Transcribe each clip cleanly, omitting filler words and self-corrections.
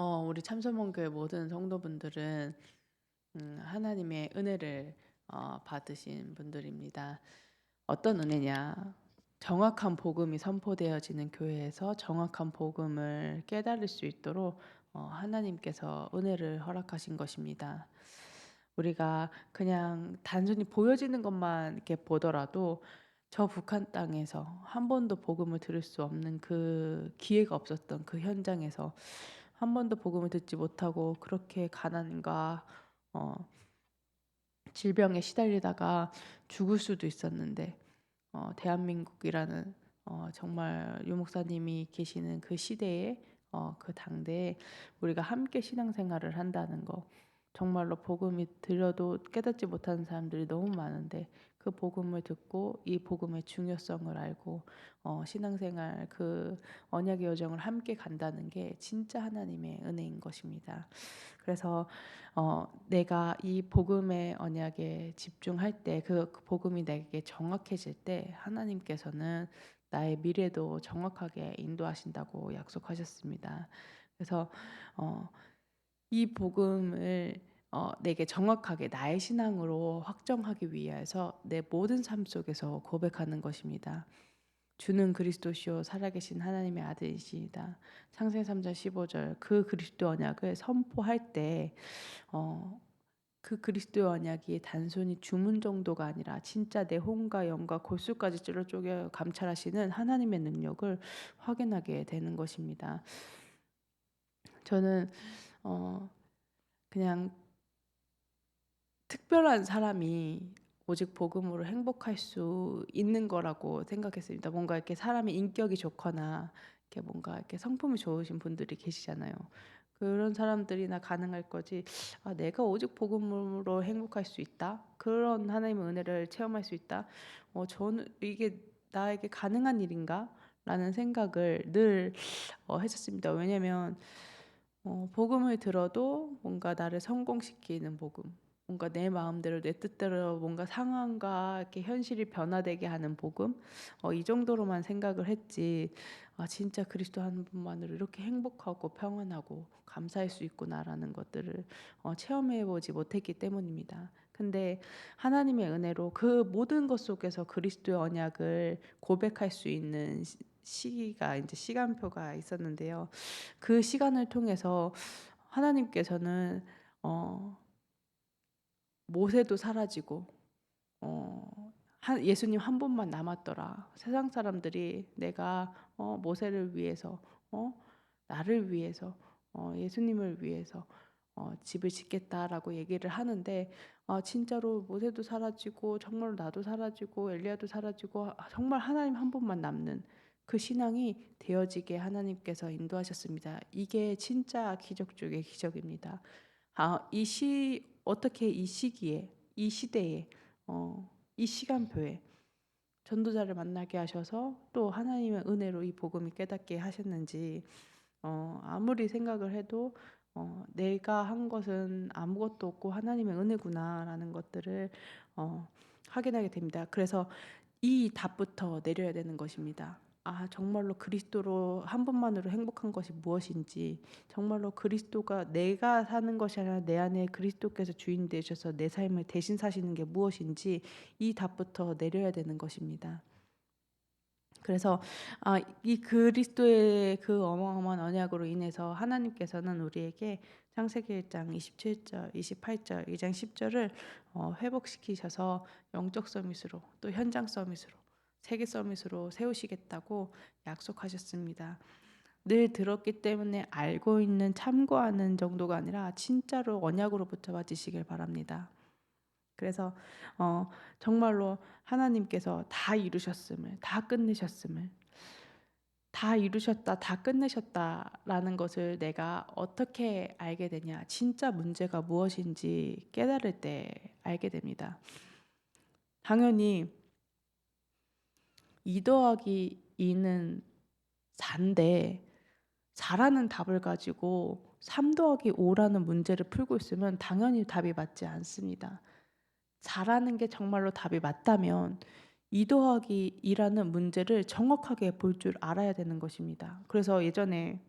우리 참선문교회 모든 성도분들은 하나님의 은혜를 받으신 분들입니다. 어떤 은혜냐? 정확한 복음이 선포되어지는 교회에서 정확한 복음을 깨달을 수 있도록 하나님께서 은혜를 허락하신 것입니다. 우리가 그냥 단순히 보여지는 것만 이렇게 보더라도 저 북한 땅에서 한 번도 복음을 들을 수 없는 그 기회가 없었던 그 현장에서 한 번도 복음을 듣지 못하고 그렇게 가난과 어, 질병에 시달리다가 죽을 수도 있었는데 대한민국이라는 정말 유 목사님이 계시는 그 시대에 그 당대에 우리가 함께 신앙생활을 한다는 거, 정말로 복음이 들려도 깨닫지 못하는 사람들이 너무 많은데 그 복음을 듣고 이 복음의 중요성을 알고 신앙생활 그 언약의 여정을 함께 간다는 게 진짜 하나님의 은혜인 것입니다. 그래서 내가 이 복음의 언약에 집중할 때 그 복음이 내게 정확해질 때 하나님께서는 나의 미래도 정확하게 인도하신다고 약속하셨습니다. 그래서 이 복음을 내게 정확하게 나의 신앙으로 확정하기 위해서 내 모든 삶 속에서 고백하는 것입니다. 주는 그리스도시요 살아계신 하나님의 아들이시다. 창세기 3장 15절 그 그리스도 언약을 선포할 때 그 그리스도의 언약이 단순히 주문 정도가 아니라 진짜 내 혼과 영과 골수까지 찔러 쪼개 감찰하시는 하나님의 능력을 확인하게 되는 것입니다. 저는 그냥 특별한 사람이 오직 복음으로 행복할 수 있는 거라고 생각했습니다. 뭔가 이렇게 사람이 인격이 좋거나 이렇게 뭔가 이렇게 성품이 좋으신 분들이 계시잖아요. 그런 사람들이나 가능할 거지. 내가 오직 복음으로 행복할 수 있다. 그런 하나님의 은혜를 체험할 수 있다. 저는 이게 나에게 가능한 일인가? 라는 생각을 늘 했었습니다. 왜냐면 복음을 들어도 뭔가 나를 성공시키는 복음, 뭔가 내 마음대로 내 뜻대로 뭔가 상황과 이렇게 현실이 변화되게 하는 복음, 이 정도로만 생각을 했지. 진짜 그리스도 한 분만으로 이렇게 행복하고 평안하고 감사할 수 있구나라는 것들을 체험해보지 못했기 때문입니다. 근데 하나님의 은혜로 그 모든 것 속에서 그리스도의 언약을 고백할 수 있는 시기가 이제 시간표가 있었는데요. 그 시간을 통해서 하나님께서는 모세도 사라지고 예수님 한 분만 남았더라. 세상 사람들이 내가 모세를 위해서 나를 위해서 예수님을 위해서 집을 짓겠다라고 얘기를 하는데 진짜로 모세도 사라지고 정말로 나도 사라지고 엘리야도 사라지고 정말 하나님 한 분만 남는 그 신앙이 되어지게 하나님께서 인도하셨습니다. 이게 진짜 기적 중의 기적입니다. 어떻게 이 시기에, 이 시대에, 이 시간표에 전도자를 만나게 하셔서 또 하나님의 은혜로 이 복음이 깨닫게 하셨는지 아무리 생각을 해도 내가 한 것은 아무것도 없고 하나님의 은혜구나라는 것들을 확인하게 됩니다. 그래서 이 답부터 내려야 되는 것입니다. 정말로 그리스도로 한 분만으로 행복한 것이 무엇인지, 정말로 그리스도가 내가 사는 것이 아니라 내 안에 그리스도께서 주인 되셔서 내 삶을 대신 사시는 게 무엇인지 이 답부터 내려야 되는 것입니다. 그래서 이 그리스도의 그 어마어마한 언약으로 인해서 하나님께서는 우리에게 창세기 1장 27절, 28절, 2장 10절을 회복시키셔서 영적 서밋으로 또 현장 서밋으로 세계 서밋으로 세우시겠다고 약속하셨습니다. 늘 들었기 때문에 알고 있는 참고하는 정도가 아니라 진짜로 언약으로 붙잡아지시길 바랍니다. 그래서 정말로 하나님께서 다 이루셨음을, 다 끝내셨음을, 다 이루셨다, 다 끝내셨다라는 것을 내가 어떻게 알게 되냐, 진짜 문제가 무엇인지 깨달을 때 알게 됩니다. 당연히 2 더하기 2는 4인데 4라는 답을 가지고 3 더하기 5라는 문제를 풀고 있으면 당연히 답이 맞지 않습니다. 4라는 게 정말로 답이 맞다면 2 더하기 2라는 문제를 정확하게 볼 줄 알아야 되는 것입니다. 그래서 예전에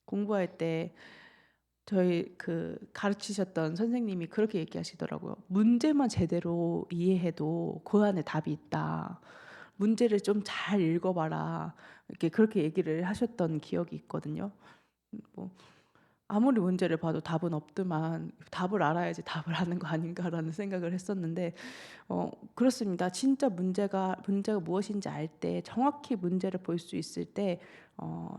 공부할 때 저희 가르치셨던 선생님이 그렇게 얘기하시더라고요. "문제만 제대로 이해해도 그 안에 답이 있다. 문제를 좀 잘 읽어 봐라." 이렇게 그렇게 얘기를 하셨던 기억이 있거든요. 뭐 아무리 문제를 봐도 답은 없더만 '답을 알아야지 답을 아는 거 아닌가.'라는 생각을 했었는데 그렇습니다. 진짜 문제가 무엇인지 알 때 정확히 문제를 볼 수 있을 때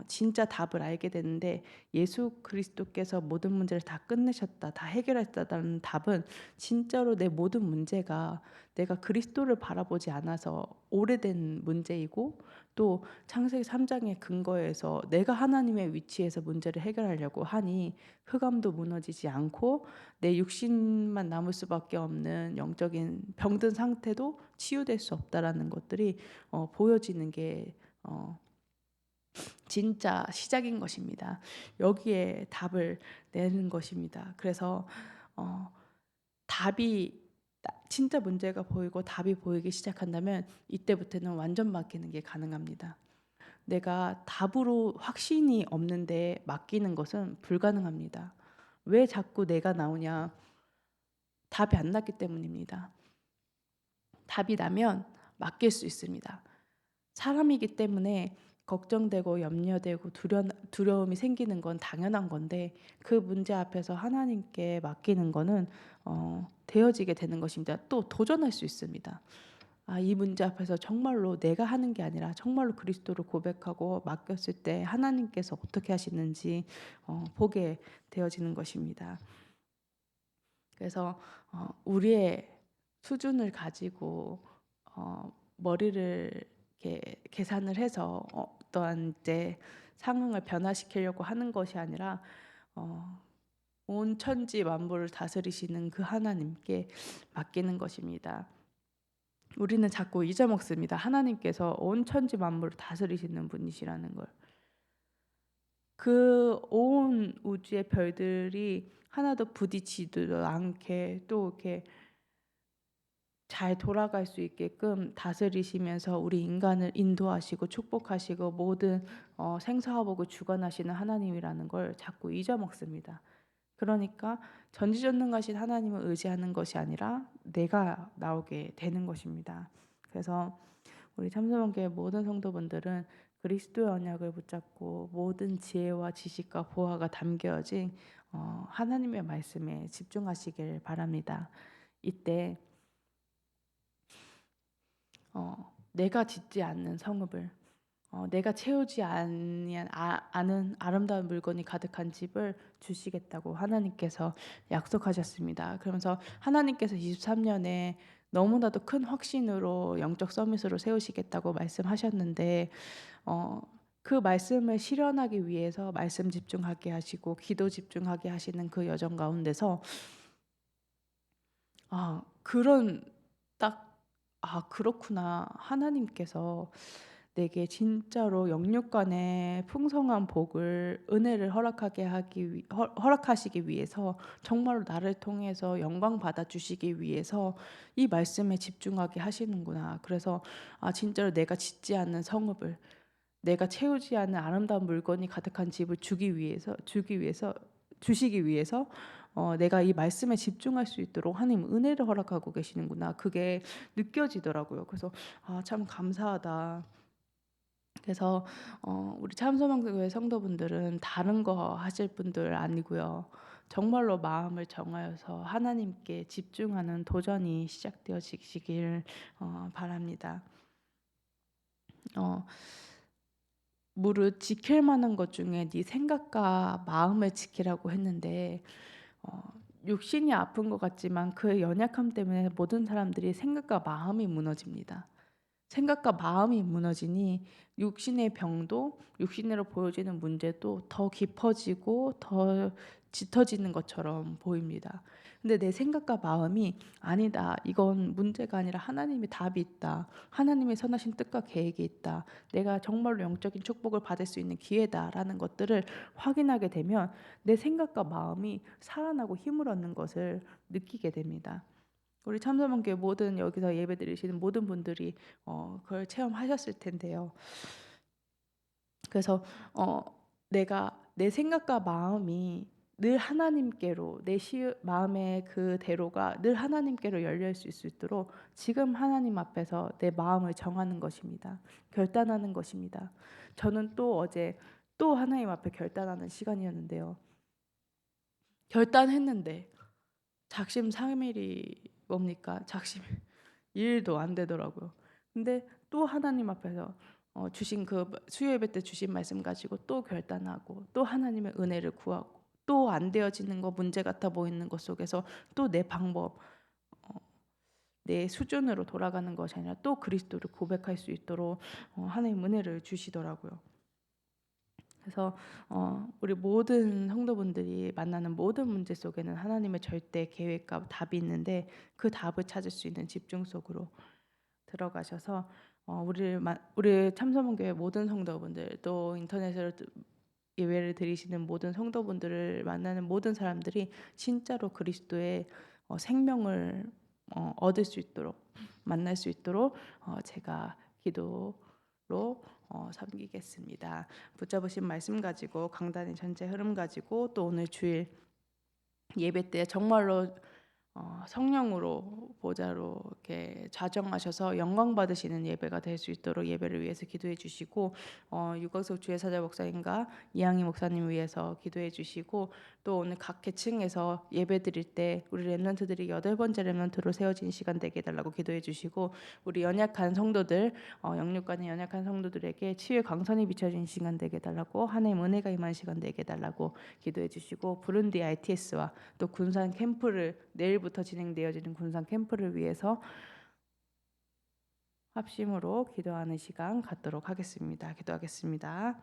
진짜 답을 알게 되는데, 예수 그리스도께서 모든 문제를 다 끝내셨다. 다 해결했다는 답은 진짜로 내 모든 문제가 내가 그리스도를 바라보지 않아서 오래된 문제이고, 또 창세기 3 장의 근거에서 내가 하나님의 위치에서 문제를 해결하려고 하니 흑암도 무너지지 않고 내 육신만 남을 수밖에 없는 영적인 병든 상태도 치유될 수 없다라는 것들이 보여지는 게 진짜 시작인 것입니다. 여기에 답을 내는 것입니다. 그래서 어 답이 진짜 문제가 보이고 답이 보이기 시작한다면 이때부터는 완전 맡기는 게 가능합니다. 내가 답으로 확신이 없는데 맡기는 것은 불가능합니다. 왜 자꾸 내가 나오냐? 답이 안 났기 때문입니다. 답이 나면 맡길 수 있습니다. 사람이기 때문에 걱정되고 염려되고 두려움이 생기는 건 당연한 건데, 그 문제 앞에서 하나님께 맡기는 거는 되어지게 되는 것입니다. 또 도전할 수 있습니다. 이 문제 앞에서 정말로 내가 하는 게 아니라 정말로 그리스도를 고백하고 맡겼을 때 하나님께서 어떻게 하시는지 보게 되어지는 것입니다. 그래서 우리의 수준을 가지고 머리를 이렇게 계산을 해서 어떠한 이제 상황을 변화시키려고 하는 것이 아니라 온 천지 만물을 다스리시는 그 하나님께 맡기는 것입니다. 우리는 자꾸 잊어먹습니다. 하나님께서 온 천지 만물을 다스리시는 분이시라는 걸. 그 온 우주의 별들이 하나도 부딪히지도 않게 또 이렇게 잘 돌아갈 수 있게끔 다스리시면서 우리 인간을 인도하시고 축복하시고 모든 생사화복을 주관하시는 하나님이라는 걸 자꾸 잊어먹습니다. 그러니까 전지전능하신 하나님을 의지하는 것이 아니라 내가 나오게 되는 것입니다. 그래서 우리 참소원교회 모든 성도분들은 그리스도의 언약을 붙잡고 모든 지혜와 지식과 보화가 담겨진 하나님의 말씀에 집중하시길 바랍니다. 이때 내가 짓지 않는 성읍을, 내가 채우지 않은 아름다운 물건이 가득한 집을 주시겠다고 하나님께서 약속하셨습니다. 그러면서 하나님께서 23년에 너무나도 큰 확신으로 영적 서밋으로 세우시겠다고 말씀하셨는데, 그 말씀을 실현하기 위해서 말씀 집중하게 하시고 기도 집중하게 하시는 그 여정 가운데서 그런 딱 그렇구나. 하나님께서 내게 진짜로 영육간의 풍성한 복을 은혜를 허락하시기 위해서 정말로 나를 통해서 영광 받아 주시기 위해서 이 말씀에 집중하게 하시는구나. 그래서 진짜로 내가 짓지 않는 성읍을, 내가 채우지 않은 아름다운 물건이 가득한 집을 주시기 위해서 내가 이 말씀에 집중할 수 있도록 하나님 은혜를 허락하고 계시는구나. 그게 느껴지더라고요. 그래서 참 감사하다. 그래서 우리 참소망교회 성도분들은 다른 거 하실 분들 아니고요. 정말로 마음을 정하여서 하나님께 집중하는 도전이 시작되어지시길 바랍니다. 무릇 지킬 만한 것 중에 네 생각과 마음을 지키라고 했는데, 육신이 아픈 것 같지만 그 연약함 때문에 모든 사람들이 생각과 마음이 무너집니다. 생각과 마음이 무너지니 육신의 병도, 육신으로 보여지는 문제도 더 깊어지고 더 짙어지는 것처럼 보입니다. 근데 내 생각과 마음이 아니다. 이건 문제가 아니라 하나님의 답이 있다. 하나님의 선하신 뜻과 계획이 있다. 내가 정말로 영적인 축복을 받을 수 있는 기회다라는 것들을 확인하게 되면 내 생각과 마음이 살아나고 힘을 얻는 것을 느끼게 됩니다. 우리 참소망교회 모든 여기서 예배드리시는 모든 분들이 그걸 체험하셨을 텐데요. 그래서 내가 내 생각과 마음이 늘 하나님께로 내 마음의 그대로가 늘 하나님께로 열려 있을 수 있도록 지금 하나님 앞에서 내 마음을 정하는 것입니다. 결단하는 것입니다. 저는 또 어제 또 하나님 앞에 결단하는 시간이었는데요. 결단했는데 작심 3일이 뭡니까? 작심 1일도 안 되더라고요. 근데 또 하나님 앞에서 주신 그 수요 예배 때 주신 말씀 가지고 또 결단하고 또 하나님의 은혜를 구하고 또 안 되어지는 거 문제 같아 보이는 것 속에서 또 내 방법 내 수준으로 돌아가는 것이 아니라 또 그리스도를 고백할 수 있도록 하나님 은혜를 주시더라고요. 그래서 우리 모든 성도분들이 만나는 모든 문제 속에는 하나님의 절대 계획과 답이 있는데 그 답을 찾을 수 있는 집중 속으로 들어가셔서 우리 참서문교회 모든 성도분들 또 인터넷으로 예배를 드리시는 모든 성도분들을 만나는 모든 사람들이 진짜로 그리스도의 생명을 얻을 수 있도록 만날 수 있도록 제가 기도로 섬기겠습니다. 붙잡으신 말씀 가지고 강단의 전체 흐름 가지고 또 오늘 주일 예배 때 정말로 성령으로 보좌로 이렇게 좌정하셔서 영광 받으시는 예배가 될 수 있도록 예배를 위해서 기도해 주시고 유광석 주회사자 목사님과 이양희 목사님 위해서 기도해 주시고 또 오늘 각 계층에서 예배 드릴 때 우리 렘넌트들이 8번째 렘넌트로 세워진 시간 되게 해달라고 기도해 주시고 우리 연약한 성도들 영육간의 연약한 성도들에게 치유의 광선이 비춰진 시간 되게 해달라고 하나님 은혜가 임한 시간 되게 해달라고 기도해 주시고 부룬디 ITS와 또 군산 캠프를 내일부터 진행되어지는 군산 캠프를 위해서 합심으로 기도하는 시간 갖도록 하겠습니다. 기도하겠습니다.